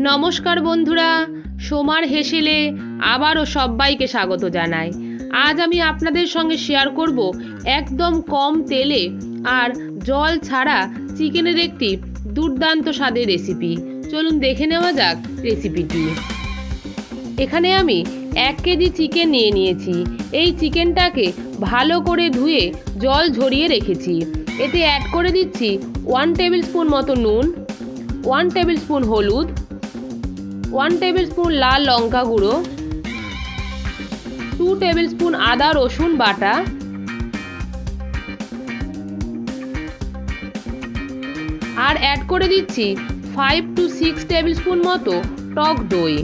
নমস্কার বন্ধুরা, সোমার হেসেলে আবারও সবাইকে স্বাগত জানাই। আজ আমি আপনাদের সঙ্গে শেয়ার করব একদম কম তেলে আর জল ছাড়া চিকেনের একটি দুর্দান্ত স্বাদের রেসিপি। চলুন দেখে নেওয়া যাক রেসিপিটি। এখানে আমি 1 কেজি চিকেন নিয়েছি। এই চিকেনটাকে ভালো করে ধুয়ে জল ঝরিয়ে রেখেছি। এতে অ্যাড করে দিচ্ছি 1 টেবিল স্পুন মতো নুন, 1 টেবিল স্পুন হলুদ, 1 টেবিল স্পুন লাল লঙ্কা গুঁড়ো, 2 টেবিল স্পুন আদা রসুন বাটা, আর অ্যাড করে দিচ্ছি 5 to 6 টেবিল স্পুন মতো টক দই।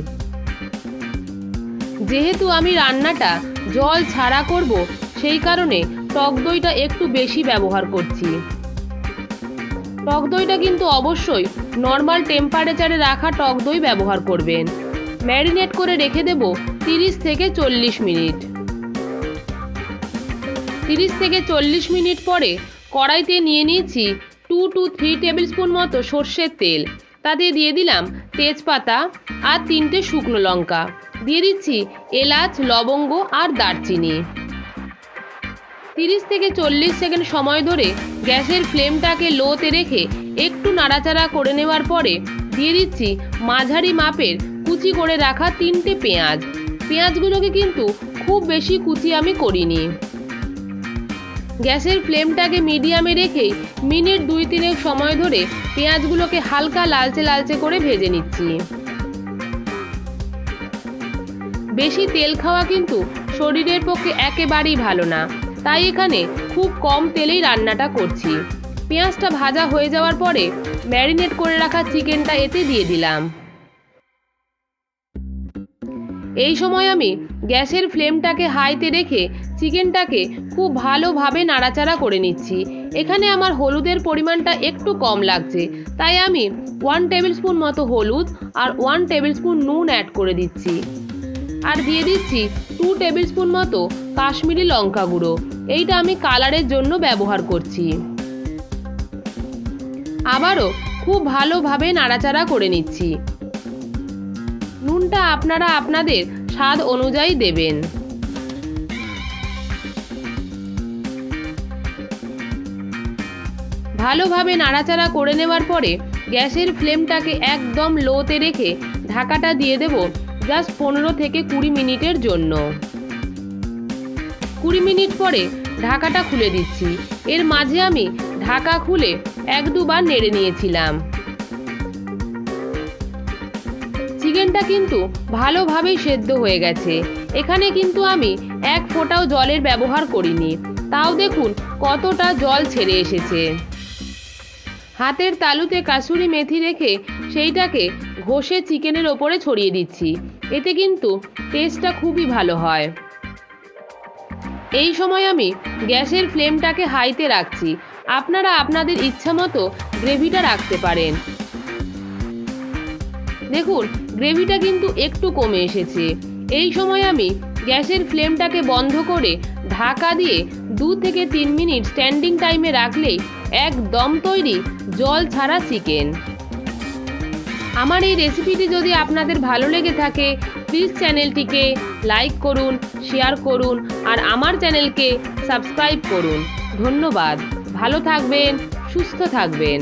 যেহেতু আমি রান্নাটা জল ছাড়া করব, সেই কারণে টক দইটা একটু বেশি ব্যবহার করছি। টক দইটা কিন্তু অবশ্যই নর্মাল টেম্পারেচারে রাখা টক দই ব্যবহার করবেন। ম্যারিনেট করে রেখে দেব 30 থেকে 40 মিনিট। 30 থেকে 40 মিনিট পরে কড়াইতে নিয়ে নিয়েছি 2 to 3 টেবিল স্পুন মতো সর্ষের তেল। তাতে দিয়ে দিলাম তেজপাতা আর 3টে শুকনো লঙ্কা, দিয়ে দিচ্ছি এলাচ, লবঙ্গ আর দারচিনি। 30 থেকে 40 সেকেন্ড সময় ধরে গ্যাসের ফ্লেমটাকে লোতে রেখে একটু নাড়াচাড়া করে নেওয়ার পরে দিয়ে দিচ্ছি মাঝারি মাপের কুচি করে রাখা 3টে পেঁয়াজ। পেঁয়াজগুলোকে কিন্তু খুব বেশি কুচি আমি করিনি। গ্যাসের ফ্লেমটাকে মিডিয়ামে রেখেই মিনিট 2-3 সময় ধরে পেঁয়াজগুলোকে হালকা লালচে লালচে করে ভেজে নিচ্ছি। বেশি তেল খাওয়া কিন্তু শরীরের পক্ষে একেবারেই ভালো না, তাই এখানে খুব কম তেলেই রান্নাটা করছি। পেঁয়াজটা ভাজা হয়ে যাওয়ার পরে ম্যারিনেট করে রাখা চিকেনটা এতে দিয়ে দিলাম। এই সময় আমি গ্যাসের ফ্লেমটাকে হাইতে রেখে চিকেনটাকে খুব ভালোভাবে নাড়াচাড়া করে নিচ্ছি। এখানে আমার হলুদের পরিমাণটা একটু কম লাগছে, তাই আমি 1 টেবিল স্পুন মতো হলুদ আর 1 টেবিল স্পুন নুন অ্যাড করে দিচ্ছি। আর দিয়ে দিচ্ছি 2 টেবিল স্পুন মতো কাশ্মীরি লঙ্কা গুঁড়ো। এইটা আমি কালারের জন্য ব্যবহার করছি। আবারও খুব ভালোভাবে নাড়াচাড়া করে নিচ্ছি। নুনটা আপনারা আপনাদের স্বাদ অনুযায়ী দেবেন। ভালোভাবে নাড়াচাড়া করে নেওয়ার পরে গ্যাসের ফ্লেমটাকে একদম লোতে রেখে ঢাকাটা দিয়ে দেব জাস্ট 15 থেকে 20 মিনিটের জন্য। 20 মিনিট পরে ঢাকাটা খুলে দিচ্ছি। এর মাঝে আমি ঢাকা খুলে 1-2 বার নেড়ে নিয়েছিলাম। চিকেনটা কিন্তু ভালোভাবেই সেদ্ধ হয়ে গেছে। এখানে কিন্তু আমি 1 ফোঁটাও জলের ব্যবহার করিনি, তাও দেখুন কতটা জল ছেড়ে এসেছে। হাতের তালুতে কাসুরি মেথি রেখে সেইটাকে ঘষে চিকেনের ওপরে ছড়িয়ে দিচ্ছি। এতে কিন্তু টেস্টটা খুবই ভালো হয়। এই সময় আমি গ্যাসের ফ্লেমটাকে হাইতে রাখছি। আপনারা আপনাদের ইচ্ছা মতো গ্রেভিটা রাখতে পারেন। দেখুন গ্রেভিটা কিন্তু একটু কমে এসেছে। এই সময় আমি গ্যাসের ফ্লেমটাকে বন্ধ করে ঢাকা দিয়ে 2 থেকে 3 মিনিট স্ট্যান্ডিং টাইমে রাখলেই একদম তৈরি জল ছাড়া চিকেন। আমার এই রেসিপিটি যদি আপনাদের ভালো লেগে থাকে, প্লিজ চ্যানেলটিকে লাইক করুন, শেয়ার করুন আর আমার চ্যানেলকে সাবস্ক্রাইব করুন। ধন্যবাদ। ভালো থাকবেন, সুস্থ থাকবেন।